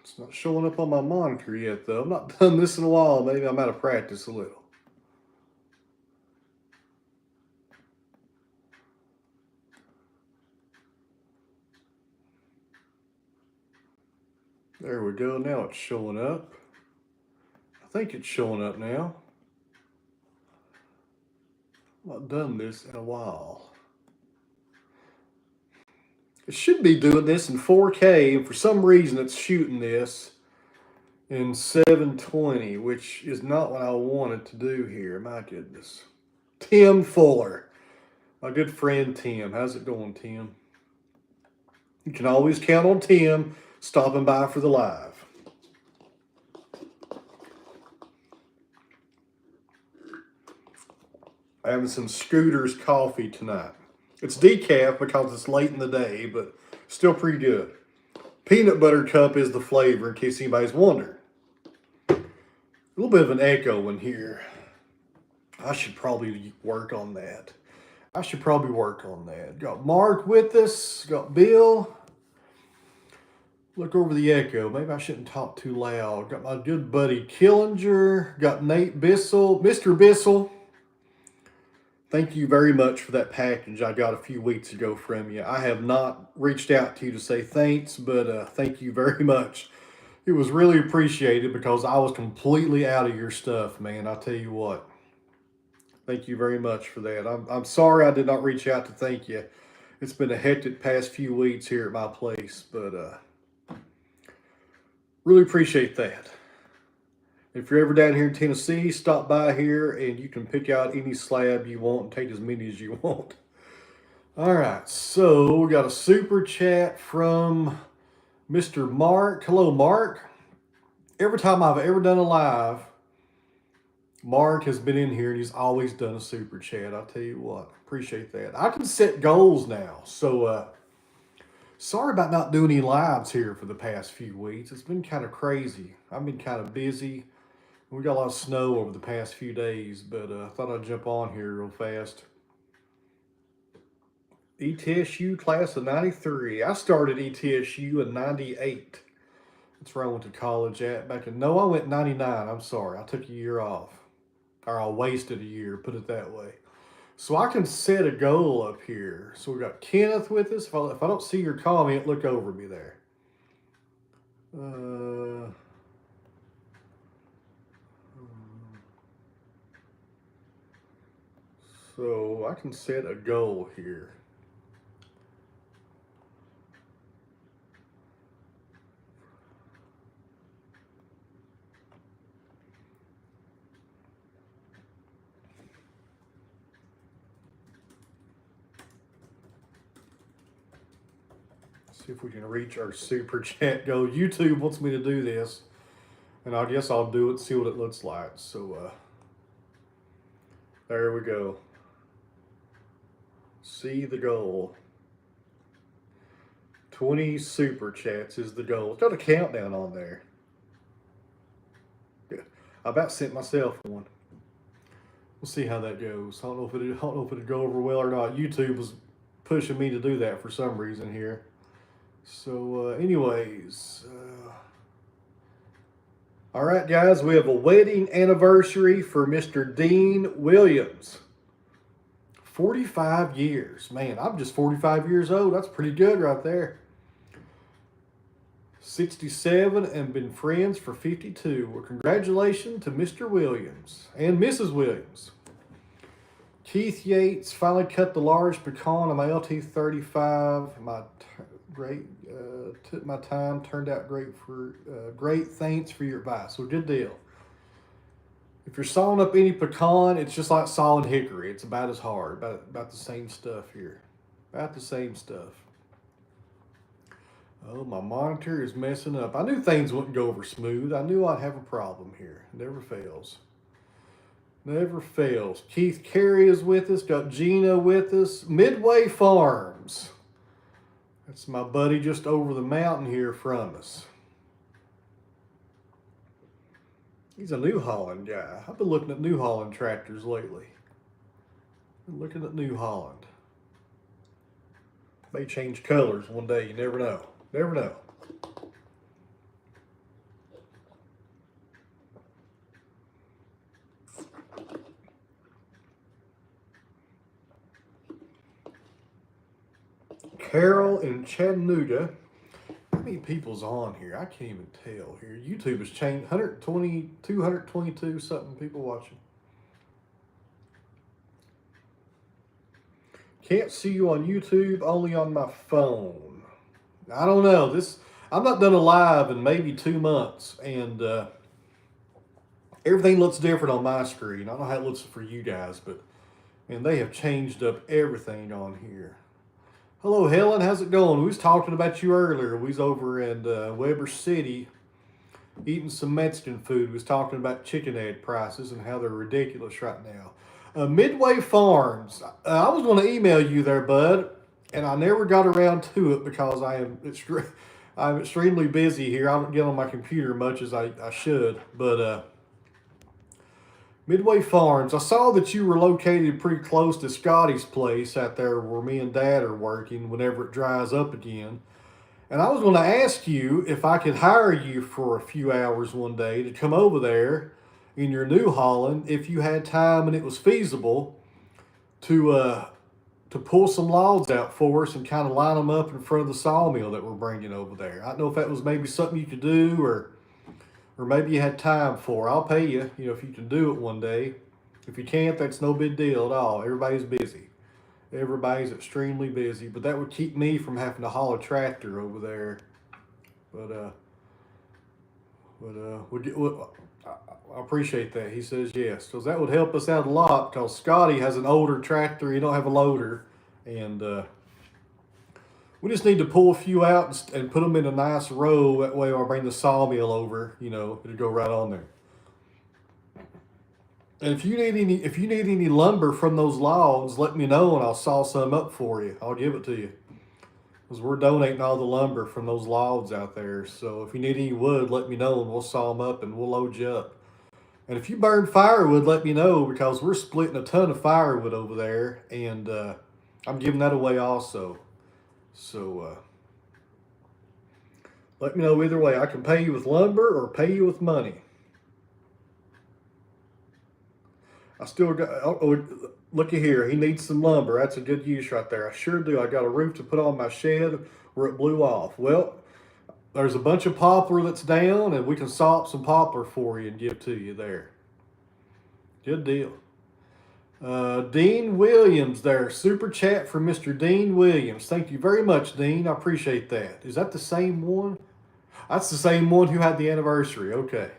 It's not showing up on my monitor yet, though. I've not done this in a while. Maybe I'm out of practice a little. There we go. Now it's showing up. I think it's showing up now. I've not done this in a while. It should be doing this in 4K, and for some reason it's shooting this in 720, which is not what I wanted to do here. My goodness. Tim Fuller. My good friend Tim. How's it going, Tim? You can always count on Tim stopping by for the live. I'm having some Scooter's coffee tonight. It's decaf because it's late in the day, but still pretty good. Peanut butter cup is the flavor, in case anybody's wondering. A little bit of an echo in here. I should probably work on that. Got Mark with us. Got Bill. Look over the echo. Maybe I shouldn't talk too loud. Got my good buddy Killinger. Got Nate Bissell. Mr. Bissell. Thank you very much for that package I got a few weeks ago from you. I have not reached out to you to say thanks, but thank you very much. It was really appreciated because I was completely out of your stuff, man. I'll tell you what. Thank you very much for that. I'm sorry I did not reach out to thank you. It's been a hectic past few weeks here at my place, but really appreciate that. If you're ever down here in Tennessee, stop by here and you can pick out any slab you want and take as many as you want. All right, so we got a super chat from Mr. Mark. Hello, Mark. Every time I've ever done a live, Mark has been in here and he's always done a super chat. I'll tell you what, appreciate that. I can set goals now, so sorry about not doing any lives here for the past few weeks. It's been kind of crazy. I've been kind of busy. We got a lot of snow over the past few days, but I thought I'd jump on here real fast. ETSU class of 93. I started ETSU in 98. That's where I went to college at back in, no, I went 99. I'm sorry. I took a year off. Or I wasted a year, put it that way. So I can set a goal up here. So we got Kenneth with us. If I don't see your comment, look over me there. So I can set a goal here. See if we can reach our super chat goal. YouTube wants me to do this, and I guess I'll do it, see what it looks like. So there we go. See the goal. 20 super chats is the goal. It's got a countdown on there. Good. I about sent myself one. We'll see how that goes. I don't know if it'll go over well or not. YouTube was pushing me to do that for some reason here. So, anyways, all right, guys, we have a wedding anniversary for Mr. Dean Williams. 45 years. Man, I'm just 45 years old. That's pretty good right there. 67 and been friends for 52. Well, congratulations to Mr. Williams and Mrs. Williams. Keith Yates finally cut the large pecan on my LT35. Took my time, turned out great great. Thanks for your advice. So good deal. If you're sawing up any pecan, it's just like sawing hickory. It's about as hard, about the same stuff here. About the same stuff. Oh, my monitor is messing up. I knew things wouldn't go over smooth. I knew I'd have a problem here. Never fails. Never fails. Keith Carey is with us. Got Gina with us. Midway Farms. That's my buddy just over the mountain here from us. He's a New Holland guy. I've been looking at New Holland tractors lately. Looking at New Holland. May change colors one day. You never know. Never know. Carol in Chattanooga. How many people's on here? I can't even tell here. YouTube has changed. 120, 222 something people watching. Can't see you on YouTube, only on my phone. I don't know. I've not done a live in maybe 2 months, and everything looks different on my screen. I don't know how it looks for you guys, but man, they have changed up everything on here. Hello, Helen. How's it going? We was talking about you earlier. We was over in Weber City eating some Mexican food. We was talking about chicken egg prices and how they're ridiculous right now. Midway Farms. I was going to email you there, bud, and I never got around to it because I'm extremely busy here. I don't get on my computer much as I should, but Midway Farms. I saw that you were located pretty close to Scotty's place out there where me and Dad are working whenever it dries up again. And I was going to ask you if I could hire you for a few hours one day to come over there in your New Holland if you had time and it was feasible to pull some logs out for us and kind of line them up in front of the sawmill that we're bringing over there. I don't know if that was maybe something you could do or maybe you had time for. I'll pay you, if you can do it one day. If you can't, that's no big deal at all. Everybody's busy. Everybody's extremely busy, but that would keep me from having to haul a tractor over there. But I appreciate that. He says yes, because that would help us out a lot. Because Scotty has an older tractor, he don't have a loader, and we just need to pull a few out and put them in a nice row. That way, I'll bring the sawmill over. It'll go right on there. And if you need any lumber from those logs, let me know and I'll saw some up for you. I'll give it to you. Because we're donating all the lumber from those logs out there. So if you need any wood, let me know and we'll saw them up and we'll load you up. And if you burn firewood, let me know because we're splitting a ton of firewood over there and I'm giving that away also. So let me know either way. I can pay you with lumber or pay you with money. I still got, looky here, he needs some lumber. That's a good use right there. I sure do. I got a roof to put on my shed where it blew off. Well, there's a bunch of poplar that's down and we can saw up some poplar for you and give to you there. Good deal. Dean Williams there. Super chat from Mr. Dean Williams. Thank you very much, Dean. I appreciate that. Is that the same one? That's the same one who had the anniversary. Okay.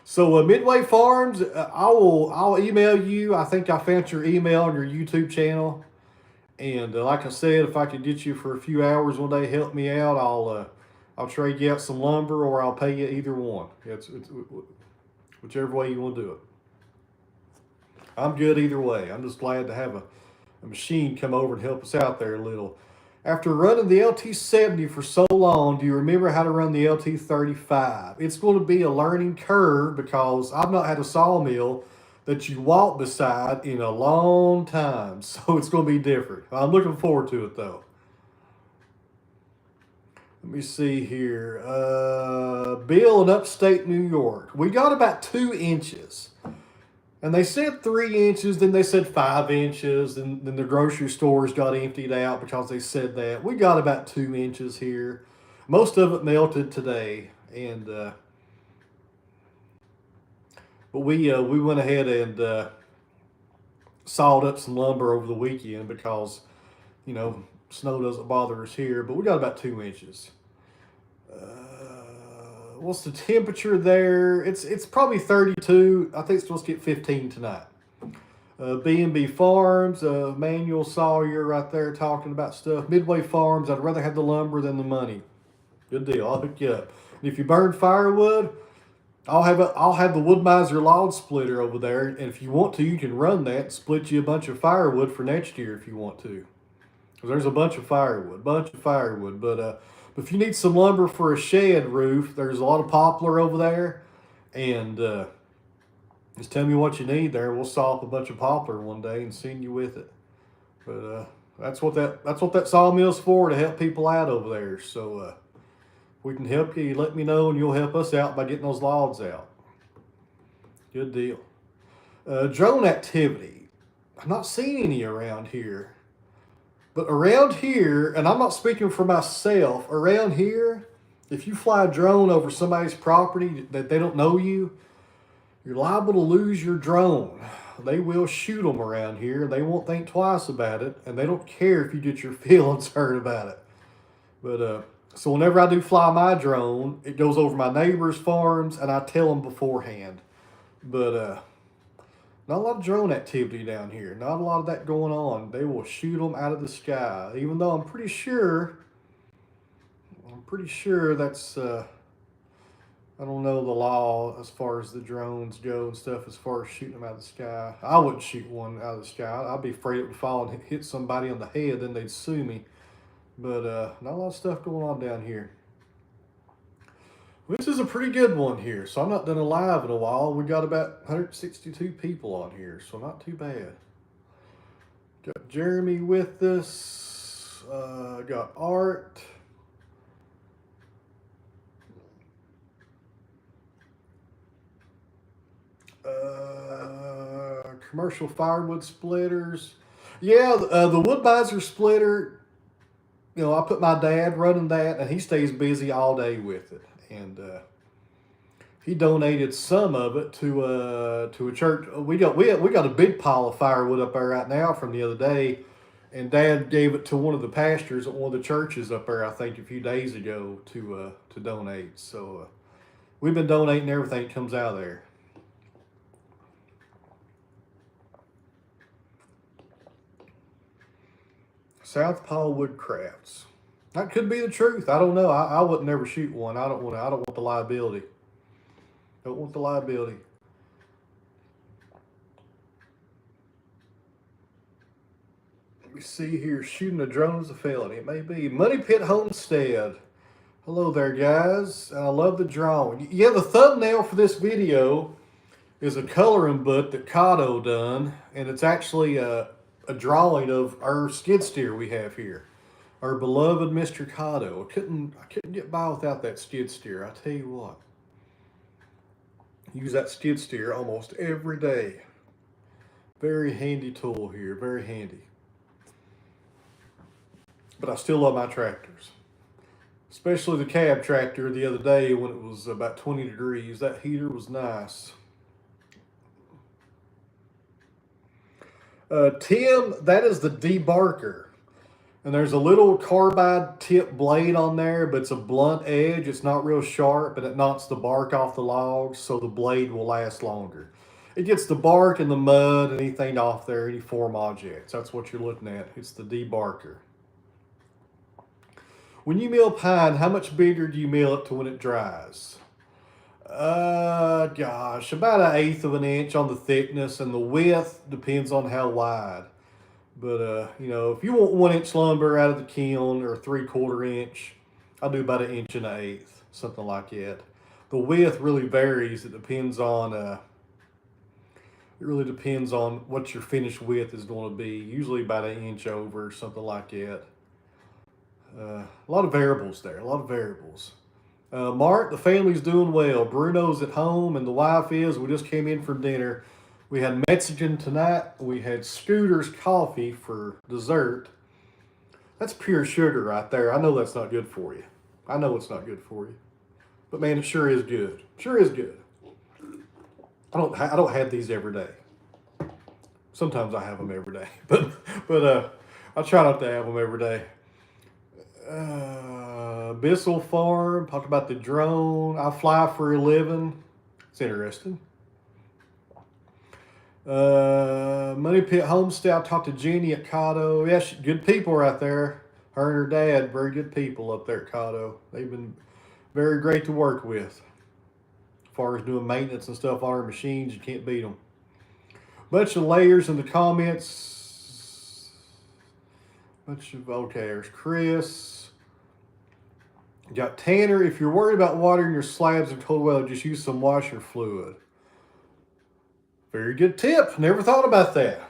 So Midway Farms, I'll email you. I think I found your email on your YouTube channel, and like I said, if I could get you for a few hours one day, help me out. I'll trade you out some lumber, or I'll pay you either one. It's whichever way you want to do it. I'm good either way. I'm just glad to have a machine come over and help us out there a little. After running the LT70 for so long, do you remember how to run the LT35? It's going to be a learning curve because I've not had a sawmill that you walk beside in a long time. So it's going to be different. I'm looking forward to it though. Let me see here. Bill in upstate New York. We got about 2 inches. And they said 3 inches, then they said 5 inches, and then the grocery stores got emptied out because they said that. We got about 2 inches here. Most of it melted today, and but we went ahead and sawed up some lumber over the weekend because snow doesn't bother us here. But we got about 2 inches. What's the temperature there? It's probably 32. I think it's supposed to get 15 tonight. B&B Farms, Manuel Sawyer right there talking about stuff. Midway Farms, I'd rather have the lumber than the money. Good deal. I'll hook you up. And if you burn firewood, I'll have the Wood-Mizer log splitter over there. And if you want to, you can run that and split you a bunch of firewood for next year if you want to. Because there's a bunch of firewood. But if you need some lumber for a shed roof, there's a lot of poplar over there. And just tell me what you need there. We'll saw up a bunch of poplar one day and send you with it. But that's what that sawmill's for, to help people out over there. So if we can help you, let me know and you'll help us out by getting those logs out. Good deal. Drone activity. I'm not seeing any around here. But around here, and I'm not speaking for myself, around here, if you fly a drone over somebody's property that they don't know you, you're liable to lose your drone. They will shoot them around here. They won't think twice about it, and they don't care if you get your feelings hurt about it. But so whenever I do fly my drone, it goes over my neighbors' farms, and I tell them beforehand. But not a lot of drone activity down here. Not a lot of that going on. They will shoot them out of the sky, even though I'm pretty sure that's I don't know the law as far as the drones go and stuff, as far as shooting them out of the sky. I wouldn't shoot one out of the sky. I'd be afraid it would fall and hit somebody on the head, then they'd sue me. But not a lot of stuff going on down here. This is a pretty good one here. So I'm not done a live in a while. We got about 162 people on here, so not too bad. Got Jeremy with us. Got Art. Commercial firewood splitters. Yeah, the Wood-Mizer splitter, you know, I put my dad running that, and he stays busy all day with it. And he donated some of it to a church. We got a big pile of firewood up there right now from the other day, and Dad gave it to one of the pastors at one of the churches up there, I think, a few days ago to donate. So we've been donating everything that comes out of there. Southpaw Woodcrafts. That could be the truth. I don't know. I would never shoot one. I don't want the liability. Don't want the liability. Let me see here. Shooting a drone is a felony. It may be. Money Pit Homestead. Hello there, guys. And I love the drawing. Yeah, the thumbnail for this video is a coloring book that Kato done, and it's actually a drawing of our skid steer we have here. Our beloved Mr. Kato. I couldn't get by without that skid steer. I tell you what. Use that skid steer almost every day. Very handy tool here. Very handy. But I still love my tractors. Especially the cab tractor the other day when it was about 20 degrees. That heater was nice. Tim, that is the debarker. And there's a little carbide tip blade on there, but it's a blunt edge. It's not real sharp, but it knocks the bark off the logs so the blade will last longer. It gets the bark and the mud and anything off there, any foreign objects. That's what you're looking at. It's the debarker. When you mill pine, how much bigger do you mill it to when it dries? Gosh, about 1/8 of an inch on the thickness, and the width depends on how wide. But, you know, if you want 1-inch lumber out of the kiln or 3/4 inch, I'll do about 1 1/8 inches, something like that. The width really varies. It really depends on what your finished width is going to be. Usually about 1 inch over, something like that. A lot of variables there, a lot of variables. Mark, the family's doing well. Bruno's at home and the wife is. We just came in for dinner. We had Mexican tonight. We had Scooter's coffee for dessert. That's pure sugar right there. I know that's not good for you. I know it's not good for you. But man, it sure is good. Sure is good. I don't have these every day. Sometimes I have them every day. But I try not to have them every day. Bissell Farm, talked about the drone. I fly for a living. It's interesting. Money Pit Homestead, I talked to Jenny at Kato. Yeah, good people right there. Her and her dad, very good people up there at Kato. They've been very great to work with. As far as doing maintenance and stuff on our machines, you can't beat them. Bunch of layers in the comments. Okay, there's Chris. Got Tanner. If you're worried about watering your slabs in cold weather, just use some washer fluid. Very good tip. Never thought about that.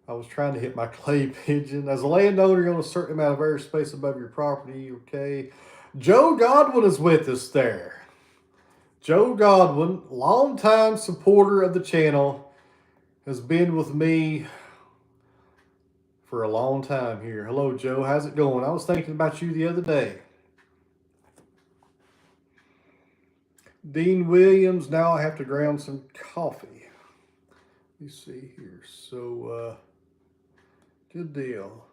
I was trying to hit my clay pigeon. As a landowner, you own a certain amount of air space above your property. Okay. Joe Godwin is with us there. Joe Godwin, longtime supporter of the channel, has been with me for a long time here. Hello, Joe. How's it going? I was thinking about you the other day. Dean Williams. Now I have to ground some coffee. Let me see here. So, good deal.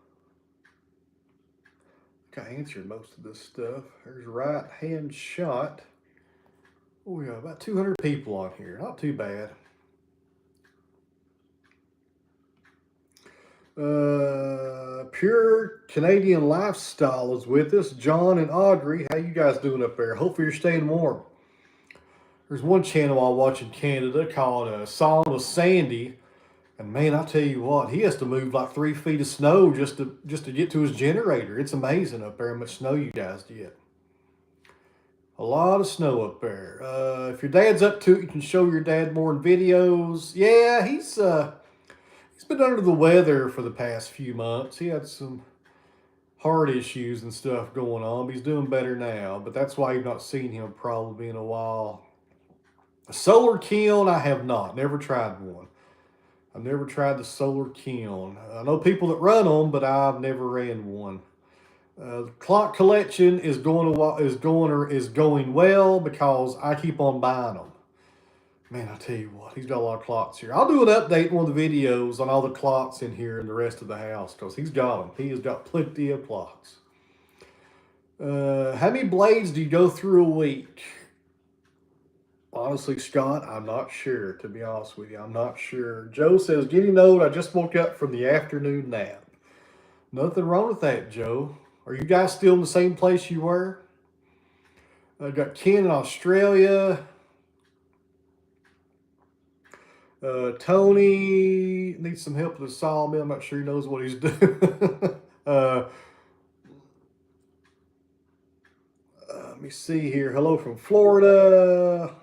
I answered most of this stuff. There's right hand shot. Oh, we got about 200 people on here. Not too bad. Pure Canadian Lifestyle is with us. John and Audrey, how you guys doing up there? Hopefully you're staying warm. There's one channel I watch in Canada called Song with Sandy, and man, I tell you what, he has to move like 3 feet of snow just to get to his generator. It's amazing up there how much snow you guys get. A lot of snow up there. If your dad's up to it, you can show your dad more in videos. Yeah, he's been under the weather for the past few months. He had some heart issues and stuff going on, but he's doing better now. But that's why you've not seen him probably in a while. A solar kiln, I have not. Never tried one. I've never tried the solar kiln. I know people that run them, but I've never ran one. The clock collection is going well because I keep on buying them. Man, I tell you what, he's got a lot of clocks here. I'll do an update in one of the videos on all the clocks in here and the rest of the house because he's got them. He has got plenty of clocks. How many blades do you go through a week? Honestly, Scott, I'm not sure, to be honest with you. I'm not sure. Joe says, getting old, I just woke up from the afternoon nap. Nothing wrong with that, Joe. Are you guys still in the same place you were? I got Ken in Australia. Tony needs some help with the sawmill. I'm not sure he knows what he's doing. Let me see here. Hello from Florida.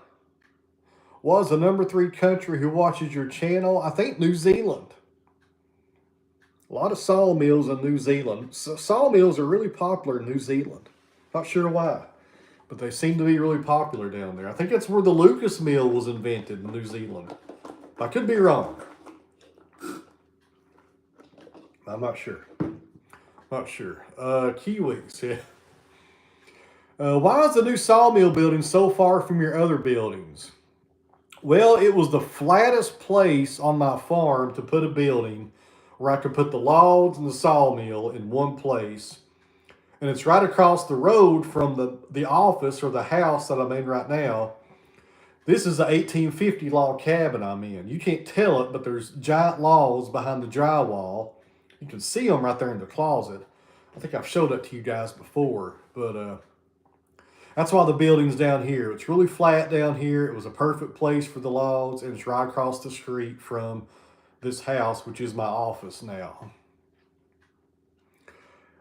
Was the number 3 country who watches your channel? I think New Zealand. A lot of sawmills in New Zealand. So sawmills are really popular in New Zealand. Not sure why, but they seem to be really popular down there. I think that's where the Lucas Mill was invented in New Zealand. I could be wrong. I'm not sure. Not sure. Kiwis, yeah. Why is the new sawmill building so far from your other buildings? Well, it was the flattest place on my farm to put a building where I could put the logs and the sawmill in one place. And it's right across the road from the office or the house that I'm in right now. This is an 1850 log cabin I'm in. You can't tell it, but there's giant logs behind the drywall. You can see them right there in the closet. I think I've showed that to you guys before, but that's why the building's down here. It's really flat down here. It was a perfect place for the logs, and it's right across the street from this house, which is my office now.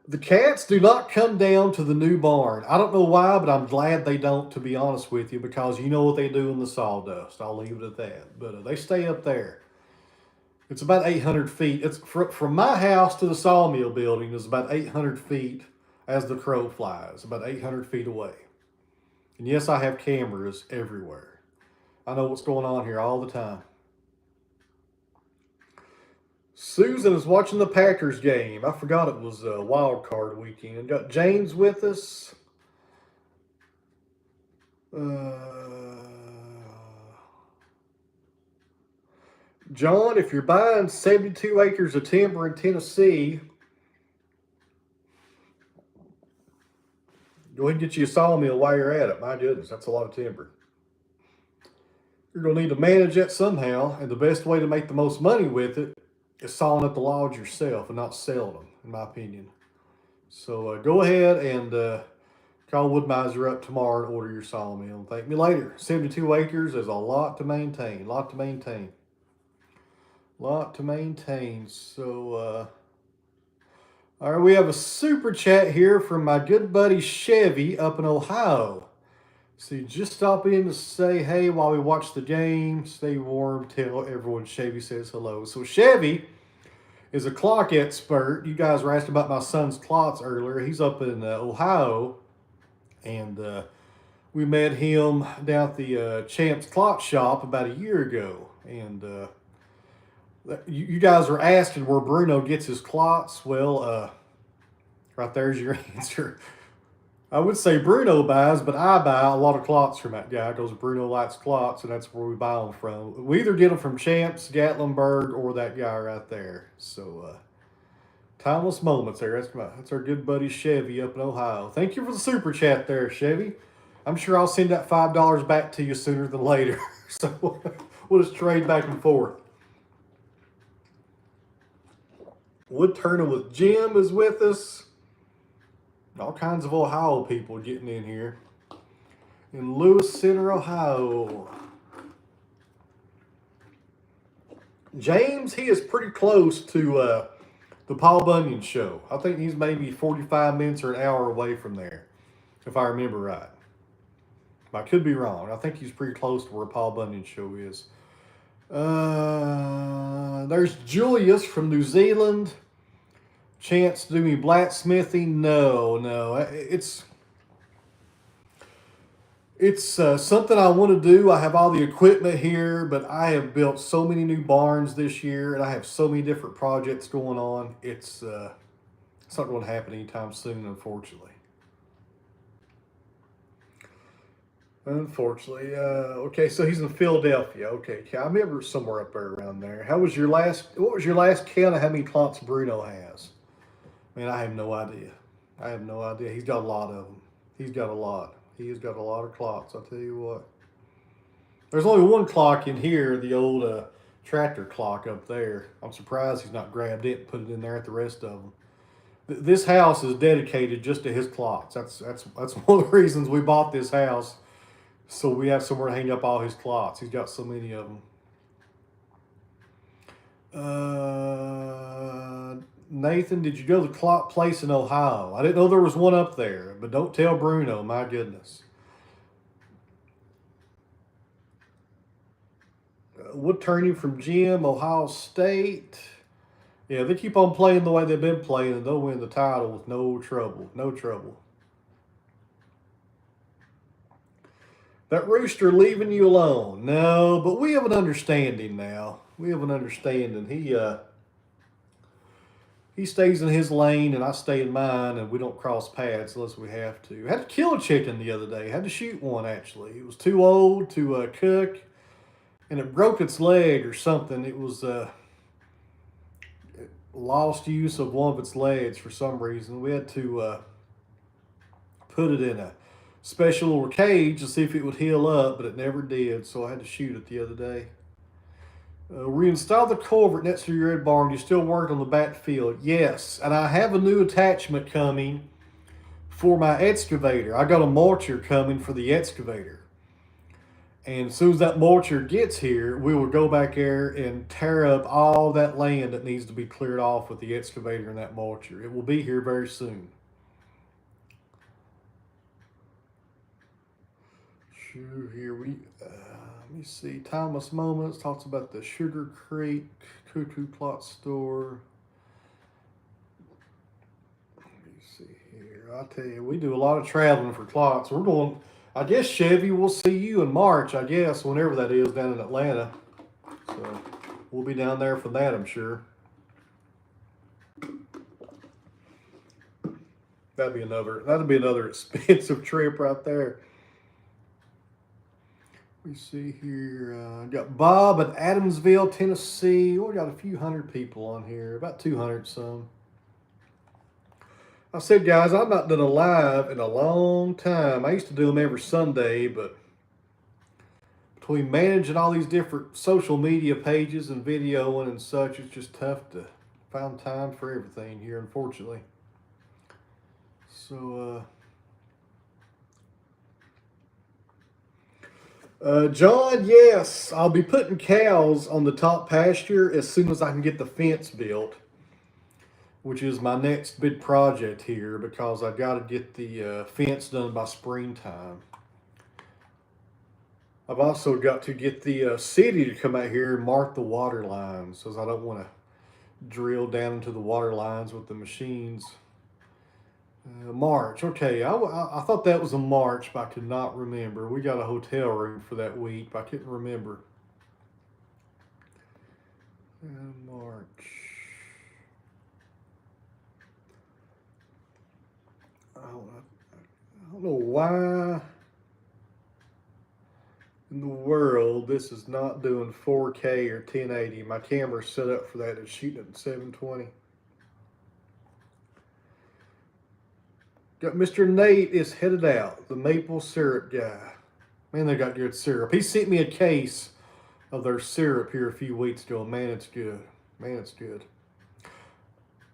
The cats do not come down to the new barn. I don't know why, but I'm glad they don't, to be honest with you, because you know what they do in the sawdust. I'll leave it at that. But they stay up there. It's about 800 feet. It's from my house to the sawmill building is about 800 feet as the crow flies, about 800 feet away. And yes, I have cameras everywhere. I know what's going on here all the time. Susan is watching the Packers game. I forgot it was a wild card weekend. Got James with us. John, if you're buying 72 acres of timber in Tennessee, go ahead and get you a sawmill while you're at it. My goodness, that's a lot of timber. You're going to need to manage that somehow, and the best way to make the most money with it is sawing up the logs yourself and not selling them, in my opinion. So go ahead and call Wood-Mizer up tomorrow and order your sawmill. Thank me later. 72 acres is a lot to maintain. So, all right, we have a super chat here from my good buddy Chevy up in Ohio. So you just stop in to say hey while we watch the game. Stay warm. Tell everyone Chevy says hello. So Chevy is a clock expert. You guys were asking about my son's clocks earlier. He's up in Ohio, and we met him down at the Champs Clock Shop about a year ago. And You guys are asking where Bruno gets his clots. Well, right there's your answer. I would say Bruno buys, but I buy a lot of clots from that guy because Bruno likes clots, and that's where we buy them from. We either get them from Champs, Gatlinburg, or that guy right there. So, timeless moments there. That's our good buddy Chevy up in Ohio. Thank you for the super chat there, Chevy. I'm sure I'll send that $5 back to you sooner than later. So we'll just trade back and forth. Wood turning with Jim is with us. All kinds of Ohio people getting in here. In Lewis Center, Ohio. James, he is pretty close to the Paul Bunyan show. I think he's maybe 45 minutes or an hour away from there, if I remember right. I could be wrong. I think he's pretty close to where Paul Bunyan show is. There's Julius from New Zealand. Chance to do me blacksmithing? No. It's something I want to do. I have all the equipment here, but I have built so many new barns this year, and I have so many different projects going on. It's not going to happen anytime soon, unfortunately. Okay, so he's in Philadelphia. Okay, I remember somewhere up there around there. What was your last count of how many clots Bruno has? Man, I have no idea. He's got a lot of them. He's got a lot. He has got a lot of clocks, I'll tell you what. There's only one clock in here, the old tractor clock up there. I'm surprised he's not grabbed it and put it in there at the rest of them. This house is dedicated just to his clocks. That's one of the reasons we bought this house. So we have somewhere to hang up all his clots. He's got so many of them. Nathan, did you go to the clock place in Ohio? I didn't know there was one up there, but don't tell Bruno, my goodness. Wood turning from Jim, Ohio State. Yeah, they keep on playing the way they've been playing, and they'll win the title with no trouble. No trouble. That rooster leaving you alone? No, but we have an understanding now. He stays in his lane and I stay in mine, and we don't cross paths unless we have to. I had to kill a chicken the other day. I had to shoot one, actually. It was too old to cook, and it broke its leg or something. It was lost use of one of its legs for some reason. We had to put it in a special little cage to see if it would heal up, but it never did, so I had to shoot it the other day. Reinstall the culvert next to your red barn. You still work on the backfield? Yes, and I have a new attachment coming for my excavator. I got a mulcher coming for the excavator. And as soon as that mulcher gets here, we will go back there and tear up all that land that needs to be cleared off with the excavator and that mulcher. It will be here very soon. Here let me see. Timeless Moments talks about the Sugar Creek Cuckoo Clot Store. Let me see here. I'll tell you, we do a lot of traveling for clots. We're going, I guess, Chevy, we'll see you in March, I guess, whenever that is, down in Atlanta. So we'll be down there for that, I'm sure. That'd be another expensive trip right there. We see here, got Bob at Adamsville, Tennessee. We got a few hundred people on here, about 200 some. I said, guys, I've not done a live in a long time. I used to do them every Sunday, but between managing all these different social media pages and videoing and such, it's just tough to find time for everything here, unfortunately. So, John, yes, I'll be putting cows on the top pasture as soon as I can get the fence built, which is my next big project here, because I've got to get the fence done by springtime. I've also got to get the city to come out here and mark the water lines, because I don't want to drill down into the water lines with the machines. March. Okay, I thought that was a March, but I could not remember. We got a hotel room for that week, but I couldn't remember. And March. I don't know why in the world this is not doing 4K or 1080. My camera's set up for that. It's shooting at 720. Got Mr. Nate is headed out. The maple syrup guy. Man, they got good syrup. He sent me a case of their syrup here a few weeks ago. Man, it's good. Man, it's good.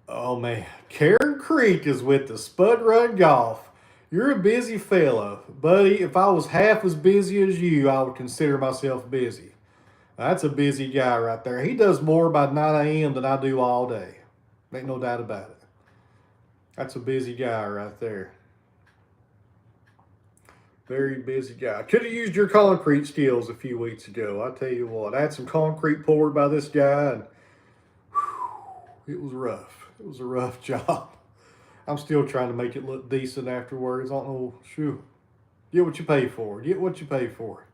Oh, man. Karen Creek is with the Spud Run Golf. You're a busy fellow. Buddy, if I was half as busy as you, I would consider myself busy. That's a busy guy right there. He does more by 9 a.m. than I do all day. Ain't no doubt about it. That's a busy guy right there. Very busy guy. Could have used your concrete skills a few weeks ago. I tell you what, I had some concrete poured by this guy, and whew, it was rough. It was a rough job. I'm still trying to make it look decent afterwards. I don't know. Shoo. Get what you pay for. Get what you pay for.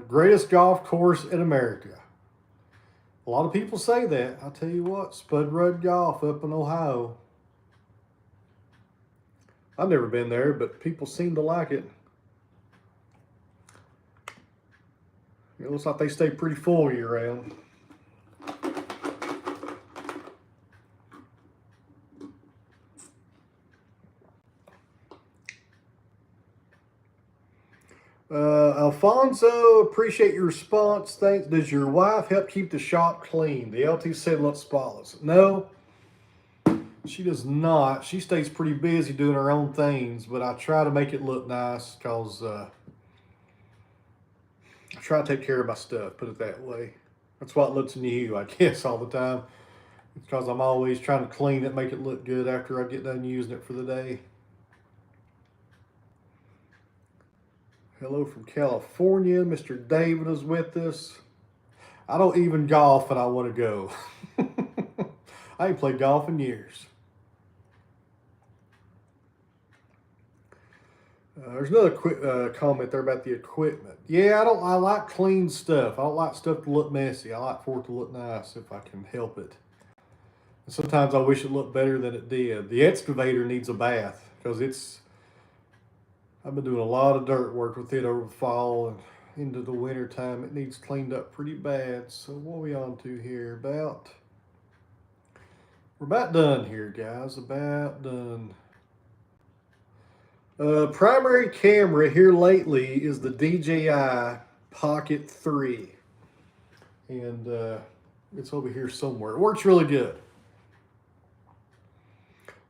Greatest golf course in America. A lot of people say that. I tell you what, Spud Run Golf up in Ohio. I've never been there, but people seem to like it. It looks like they stay pretty full year round. Alfonso, appreciate your response. Thanks. Does your wife help keep the shop clean? The LT said looks spotless. No, she does not. She stays pretty busy doing her own things, but I try to make it look nice because I try to take care of my stuff, put it that way. That's why it looks new, I guess, all the time. It's because I'm always trying to clean it, make it look good after I get done using it for the day. Hello from California. Mr. David is with us. I don't even golf and I want to go. I ain't played golf in years. There's another comment there about the equipment. Yeah, I like clean stuff. I don't like stuff to look messy. I like for it to look nice if I can help it. And sometimes I wish it looked better than it did. The excavator needs a bath because I've been doing a lot of dirt work with it over the fall and into the winter time. It needs cleaned up pretty bad. So what are we on to here? We're about done here, guys. About done. Primary camera here lately is the DJI Pocket 3. And it's over here somewhere. It works really good.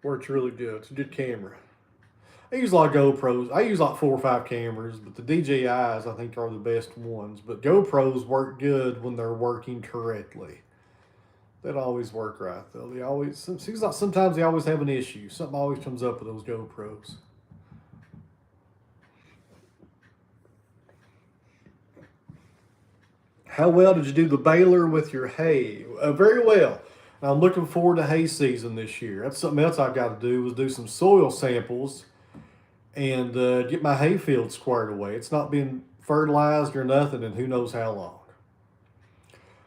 Works really good. It's a good camera. I use a lot of GoPros. I use like 4 or 5 cameras, but the DJIs I think are the best ones. But GoPros work good when they're working correctly. They don't always work right though. Seems like sometimes they always have an issue. Something always comes up with those GoPros. How well did you do the baler with your hay? Very well. I'm looking forward to hay season this year. That's something else I've got to do is do some soil samples and get my hay field squared away. It's not been fertilized or nothing in who knows how long.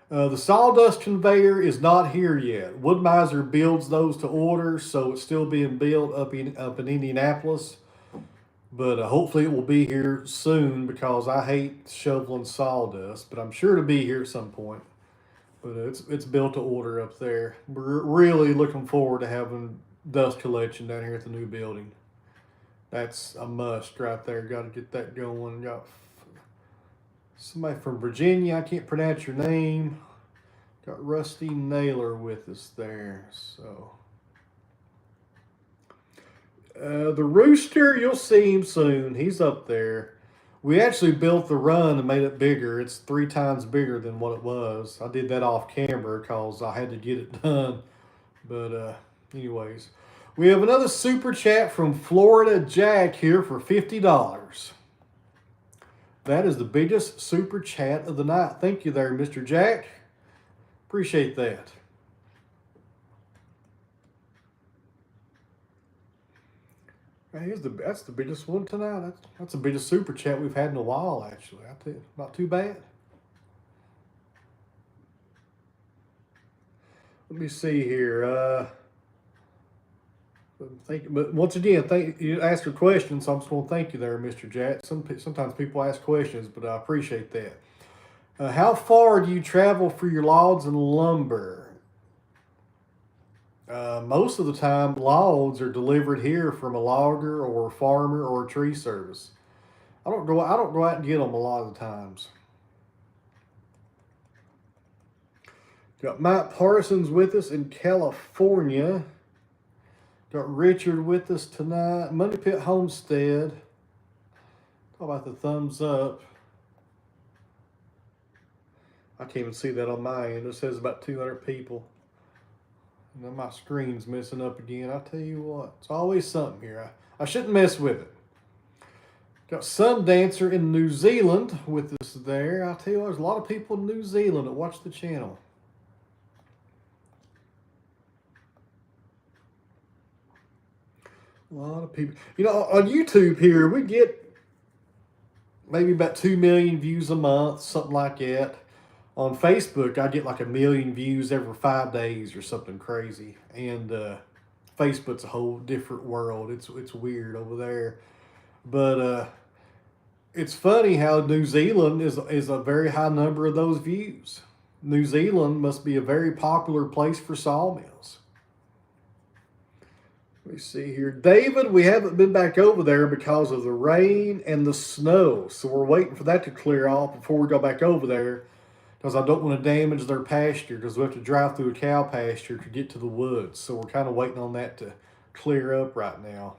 The sawdust conveyor is not here yet. Wood-Mizer builds those to order, so it's still being built up in Indianapolis. But hopefully it will be here soon because I hate shoveling sawdust. But I'm sure to be here at some point. But it's built to order up there. We're really looking forward to having dust collection down here at the new building. That's a must right there. Got to get that going. Got somebody from Virginia. I can't pronounce your name. Got Rusty Naylor with us there. So the rooster, you'll see him soon. He's up there. We actually built the run and made it bigger. It's 3 times bigger than what it was. I did that off camera because I had to get it done. But anyways. We have another super chat from Florida Jack here for $50. That is the biggest super chat of the night. Thank you there, Mr. Jack. Appreciate that. That's the biggest one tonight. That's the biggest super chat we've had in a while, actually. I tell you, not too bad. Let me see here. But once again, thank you asked a question, so I'm just going to thank you there, Mr. Jack. Sometimes people ask questions, but I appreciate that. How far do you travel for your logs and lumber? Most of the time, logs are delivered here from a logger or a farmer or a tree service. I don't go out and get them a lot of the times. Got Mike Parsons with us in California. Got Richard with us tonight. Money Pit Homestead. How about the thumbs up? I can't even see that on my end. It says about 200 people. And then my screen's messing up again. I tell you what, it's always something here. I shouldn't mess with it. Got Sundancer in New Zealand with us there. I tell you what, there's a lot of people in New Zealand that watch the channel. A lot of people. You know, on YouTube here, we get maybe about 2 million views a month, something like that. On Facebook, I get like 1 million views every 5 days or something crazy. And Facebook's a whole different world. It's weird over there. But it's funny how New Zealand is a very high number of those views. New Zealand must be a very popular place for sawmills. Let me see here. David, we haven't been back over there because of the rain and the snow. So we're waiting for that to clear off before we go back over there, because I don't want to damage their pasture, because we have to drive through a cow pasture to get to the woods. So we're kind of waiting on that to clear up right now.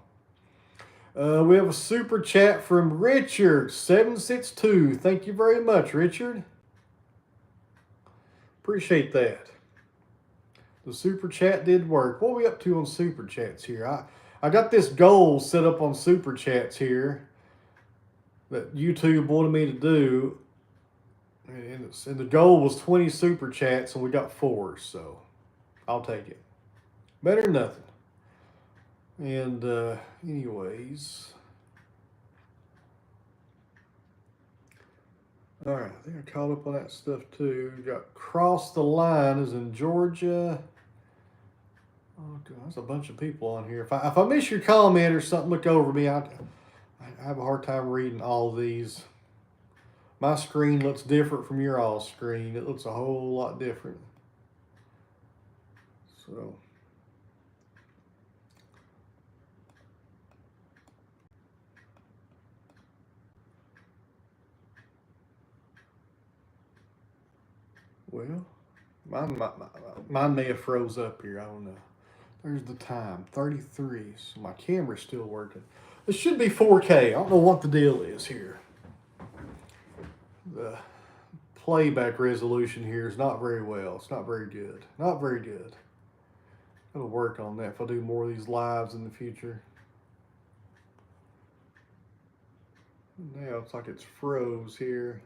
We have a super chat from Richard762. Thank you very much, Richard. Appreciate that. The super chat did work. What are we up to on super chats here? I got this goal set up on super chats here that YouTube wanted me to do. And the goal was 20 super chats, and we got 4, so I'll take it. Better than nothing. And anyways, all right, I think I caught up on that stuff too. We got Cross the Line is in Georgia. Oh God, there's a bunch of people on here. If I miss your comment or something, look over me. I have a hard time reading all these. My screen looks different from your all screen. It looks a whole lot different. So. Well, mine may have froze up here. I don't know. There's the time, 33. So my camera's still working. It should be 4K. I don't know what the deal is here. The playback resolution here is not very well. It's not very good. Not very good. I'll work on that if I do more of these lives in the future. Now it's like it's froze here.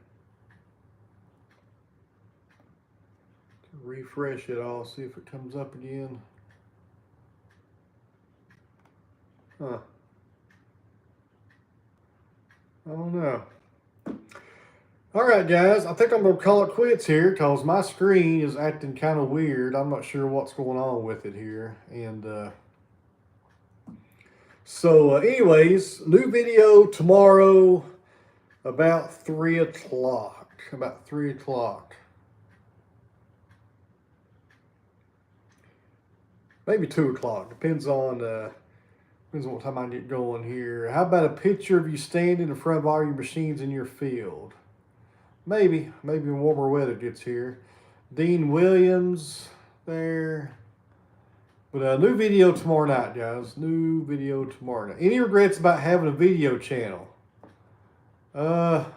Refresh it all, see if it comes up again. Huh. I don't know. All right, guys, I think I'm going to call it quits here because my screen is acting kind of weird. I'm not sure what's going on with it here. And anyways, new video tomorrow about 3 o'clock. About 3 o'clock. Maybe 2 o'clock. Depends on what time I get going here. How about a picture of you standing in front of all your machines in your field? Maybe when warmer weather gets here. Dean Williams there. But a new video tomorrow night, guys. New video tomorrow night. Any regrets about having a video channel? Any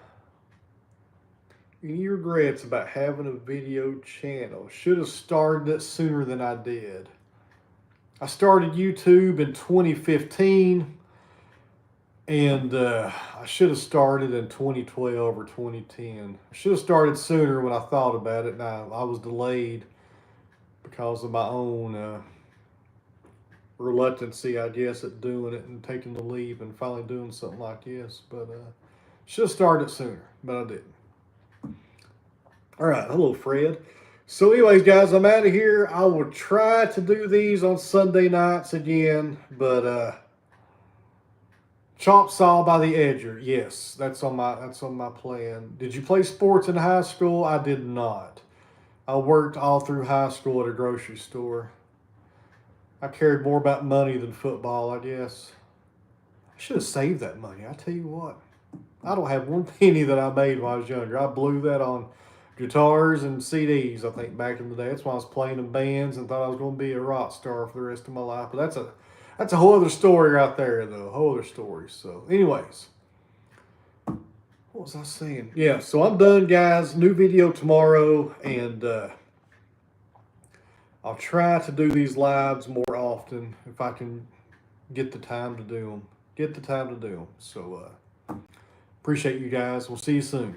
regrets about having a video channel? Should have started it sooner than I did. I started YouTube in 2015, and I should have started in 2012 or 2010. I should have started sooner when I thought about it, and I was delayed because of my own reluctancy, I guess, at doing it and taking the leap and finally doing something like this. But should have started sooner, but I didn't. All right, hello, Fred. So anyways, guys, I'm out of here. I will try to do these on Sunday nights again, but chop saw by the edger. Yes, that's on my plan. Did you play sports in high school? I did not. I worked all through high school at a grocery store. I cared more about money than football, I guess. I should have saved that money. I tell you what, I don't have one penny that I made when I was younger. I blew that on guitars and CDs, I think, back in the day. That's why I was playing in bands and thought I was going to be a rock star for the rest of my life. But that's a whole other story right there, though. A whole other story. So, anyways, what was I saying? Yeah, so I'm done, guys. New video tomorrow, and I'll try to do these lives more often if I can get the time to do them. So, appreciate you guys. We'll see you soon.